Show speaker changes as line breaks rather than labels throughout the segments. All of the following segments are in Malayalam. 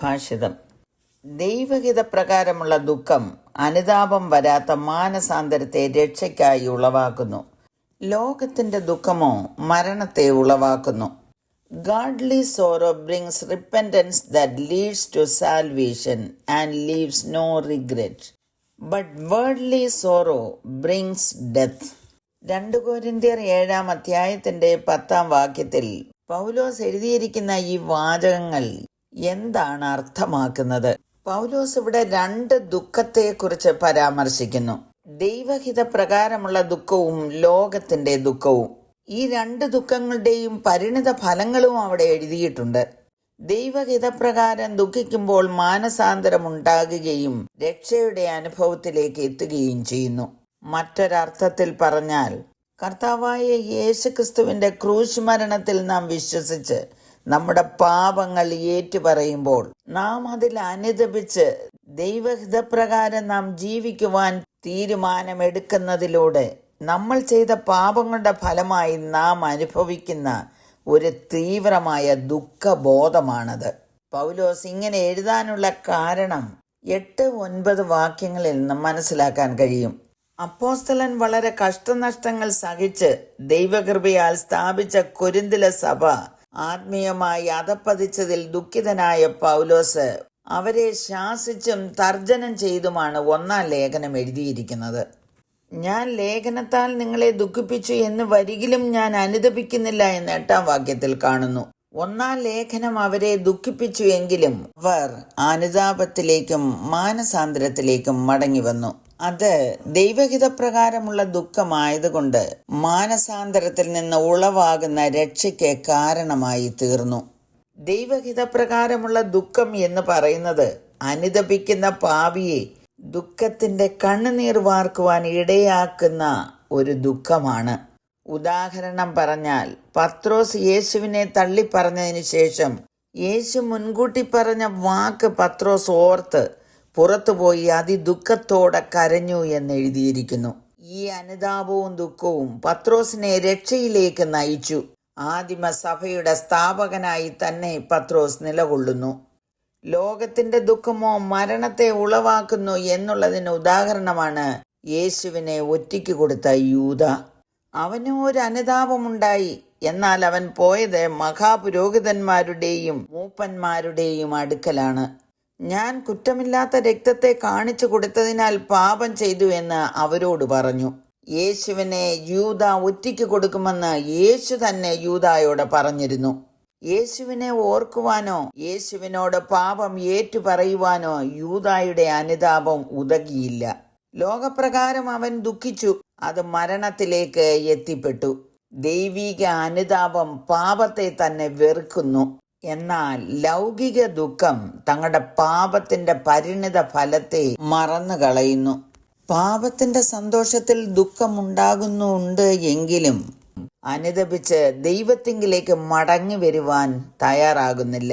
ഭാഷിതം. ദൈവഹിതപ്രകാരമുള്ള ദുഃഖം അനുതാപം വരാത്ത മാനസാന്തരത്തെ രക്ഷയ്ക്കായി ഉളവാക്കുന്നു. ലോകത്തിന്റെ ദുഃഖമോ മരണത്തെ ഉളവാക്കുന്നു. Godly sorrow brings repentance that leads to salvation and leaves no regret. But worldly sorrow brings death. 2 കൊരിന്ത്യർ 7-ാം അധ്യായത്തിന്റെ 10-ാം വാക്യത്തിൽ പൗലോസ് എഴുതിയിരിക്കുന്ന ഈ വാചകങ്ങൾ എന്താണ് അർത്ഥമാക്കുന്നത്? പൗലോസ് ഇവിടെ 2 ദുഃഖത്തെക്കുറിച്ച് പരാമർശിക്കുന്നു. ദൈവഹിതപ്രകാരമുള്ള ദുഃഖവും ലോകത്തിന്റെ ദുഃഖവും. ഈ 2 ദുഃഖങ്ങളുടെയും പരിണിത ഫലങ്ങളും അവിടെ എഴുതിയിട്ടുണ്ട്. ദൈവഹിതപ്രകാരം ദുഃഖിക്കുമ്പോൾ മാനസാന്തരം ഉണ്ടാകുകയും രക്ഷയുടെ അനുഭവത്തിലേക്ക് എത്തുകയും ചെയ്യുന്നു. മറ്റൊരർത്ഥത്തിൽ പറഞ്ഞാൽ, കർത്താവായ യേശുക്രിസ്തുവിന്റെ ക്രൂശ് മരണത്തിൽ നാം വിശ്വസിച്ച് നമ്മുടെ പാപങ്ങൾ ഏറ്റുപറയുമ്പോൾ, നാം അതിൽ അനുതപിച്ച് ദൈവഹിതപ്രകാരം നാം ജീവിക്കുവാൻ തീരുമാനമെടുക്കുന്നതിലൂടെ നമ്മൾ ചെയ്ത പാപങ്ങളുടെ ഫലമായി നാം അനുഭവിക്കുന്ന ഒരു തീവ്രമായ ദുഃഖബോധമാണത്. പൗലോസ് ഇങ്ങനെ എഴുതാനുള്ള കാരണം 8-9 വാക്യങ്ങളിൽ നിന്ന് മനസ്സിലാക്കാൻ കഴിയും. അപ്പോസ്തലൻ വളരെ കഷ്ടനഷ്ടങ്ങൾ സഹിച്ച് ദൈവകൃപയാൽ സ്ഥാപിച്ച കൊരിന്തിലെ സഭ ആത്മീയമായി അധപ്പതിച്ചതിൽ ദുഃഖിതനായ പൗലോസ് അവരെ ശാസിച്ചും തർജ്ജനം ചെയ്തുമാണ് 1-ാം ലേഖനം എഴുതിയിരിക്കുന്നത്. ഞാൻ ലേഖനത്താൽ നിങ്ങളെ ദുഃഖിപ്പിച്ചു എന്ന് വരികിലും ഞാൻ അനുതപിക്കുന്നില്ല എന്ന് 8-ാം വാക്യത്തിൽ കാണുന്നു. 1-ാം ലേഖനം അവരെ ദുഃഖിപ്പിച്ചു എങ്കിലും അവർ അനുതാപത്തിലേക്കും മാനസാന്തരത്തിലേക്കും മടങ്ങി വന്നു. അത് ദൈവഹിതപ്രകാരമുള്ള ദുഃഖമായതുകൊണ്ട് മാനസാന്തരത്തിൽ നിന്ന് ഉളവാകുന്ന രക്ഷയ്ക്ക് കാരണമായി തീർന്നു. ദൈവഹിതപ്രകാരമുള്ള ദുഃഖം എന്ന് പറയുന്നത് അനുതപിക്കുന്ന പാപിയെ ദുഃഖത്തിന്റെ കണ്ണുനീർ വാർക്കുവാൻ ഇടയാക്കുന്ന ഒരു ദുഃഖമാണ്. ഉദാഹരണം പറഞ്ഞാൽ, പത്രോസ് യേശുവിനെ തള്ളിപ്പറഞ്ഞതിന് ശേഷം യേശു മുൻകൂട്ടി പറഞ്ഞ വാക്ക് പത്രോസ് ഓർത്ത് പുറത്തുപോയി അതിദുഃഖത്തോടെ കരഞ്ഞു എന്ന് എഴുതിയിരിക്കുന്നു. ഈ അനുതാപവും ദുഃഖവും പത്രോസിനെ രക്ഷയിലേക്ക് നയിച്ചു. ആദിമസഭയുടെ സ്ഥാപകനായി തന്നെ പത്രോസ് നിലകൊള്ളുന്നു. ലോകത്തിന്റെ ദുഃഖമോ മരണത്തെ ഉളവാക്കുന്നു എന്നുള്ളതിന് ഉദാഹരണമാണ് യേശുവിനെ ഒറ്റയ്ക്ക് കൊടുത്ത യൂദ. അവന് ഒരു അനുതാപമുണ്ടായി. എന്നാൽ അവൻ പോയത് മഹാപുരോഹിതന്മാരുടെയും മൂപ്പന്മാരുടെയും അടുക്കലാണ്. ഞാൻ കുറ്റമില്ലാത്ത രക്തത്തെ കാണിച്ചു കൊടുത്തതിനാൽ പാപം ചെയ്തു എന്ന് അവരോട് പറഞ്ഞു. യേശുവിനെ യൂദ ഒറ്റയ്ക്ക് കൊടുക്കുമെന്ന് യേശു തന്നെ യൂദായോട് പറഞ്ഞിരുന്നു. യേശുവിനെ ഓർക്കുവാനോ യേശുവിനോട് പാപം ഏറ്റുപറയുവാനോ യൂദായുടെ അനുതാപം ഉതകിയില്ല. ലോകപ്രകാരം അവൻ ദുഃഖിച്ചു. അത് മരണത്തിലേക്ക് എത്തിപ്പെട്ടു. ദൈവിക അനുതാപം പാപത്തെ തന്നെ വെറുക്കുന്നു. എന്നാൽ ലൗകിക ദുഃഖം തങ്ങളുടെ പാപത്തിന്റെ പരിണിത ഫലത്തെ മറന്നു കളയുന്നു. പാപത്തിന്റെ സന്തോഷത്തിൽ ദുഃഖമുണ്ടാകുന്നുണ്ട് എങ്കിലും അനുതപിച്ച് ദൈവത്തിങ്കിലേക്ക് മടങ്ങി വരുവാൻ തയ്യാറാകുന്നില്ല.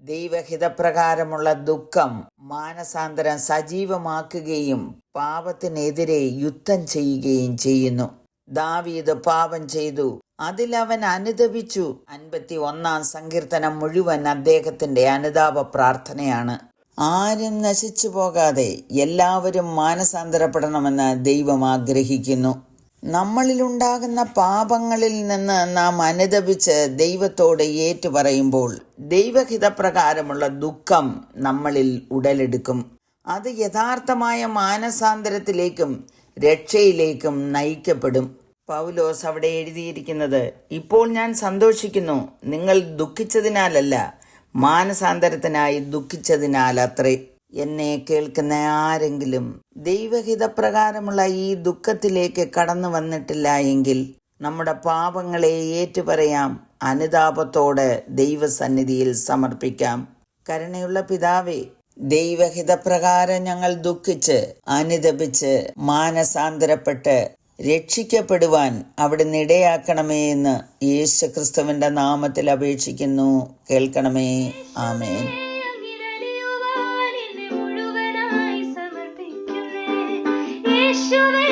ദൈവഹിതപ്രകാരമുള്ള ദുഃഖം മാനസാന്തരം സജീവമാക്കുകയും പാപത്തിനെതിരെ യുദ്ധം ചെയ്യുകയും ചെയ്യുന്നു. ദാവീദ് പാപം ചെയ്തു. അതിലവൻ അനുതപിച്ചു. 51-ാം സങ്കീർത്തനം മുഴുവൻ അദ്ദേഹത്തിന്റെ അനുതാപ പ്രാർത്ഥനയാണ്. ആരും നശിച്ചു പോകാതെ എല്ലാവരും മാനസാന്തരപ്പെടണമെന്ന് ദൈവം ആഗ്രഹിക്കുന്നു. നമ്മളിലുണ്ടാകുന്ന പാപങ്ങളിൽ നിന്ന് നാം അനുതപിച്ച് ദൈവത്തോട് ഏറ്റുപറയുമ്പോൾ ദൈവഹിതപ്രകാരമുള്ള ദുഃഖം നമ്മളിൽ ഉടലെടുക്കും. അത് യഥാർത്ഥമായ മാനസാന്തരത്തിലേക്കും രക്ഷയിലേക്കും നയിക്കപ്പെടും. പൗലോസ് അവിടെ എഴുതിയിരിക്കുന്നത്, ഇപ്പോൾ ഞാൻ സന്തോഷിക്കുന്നു, നിങ്ങൾ ദുഃഖിച്ചതിനാലല്ല, മാനസാന്തരത്തിനായി ദുഃഖിച്ചതിനാലത്രേ. എന്നെ കേൾക്കുന്ന ആരെങ്കിലും ദൈവഹിതപ്രകാരമുള്ള ഈ ദുഃഖത്തിലേക്ക് കടന്നു വന്നിട്ടില്ല എങ്കിൽ നമ്മുടെ പാപങ്ങളെ ഏറ്റുപറയാം, അനുതാപത്തോടെ ദൈവസന്നിധിയിൽ സമർപ്പിക്കാം. കരുണയുള്ള പിതാവേ, ദൈവഹിതപ്രകാരം ഞങ്ങൾ ദുഃഖിച്ച് അനുതപിച്ച് മാനസാന്തരപ്പെട്ട് രക്ഷിക്കപ്പെടുവാൻ അവിടുന്ന് ഇടയാക്കണമേ എന്ന് യേശുക്രിസ്തുവിന്റെ നാമത്തിൽ അപേക്ഷിക്കുന്നു. കേൾക്കണമേ. ആമേൻ.
യേശുവേ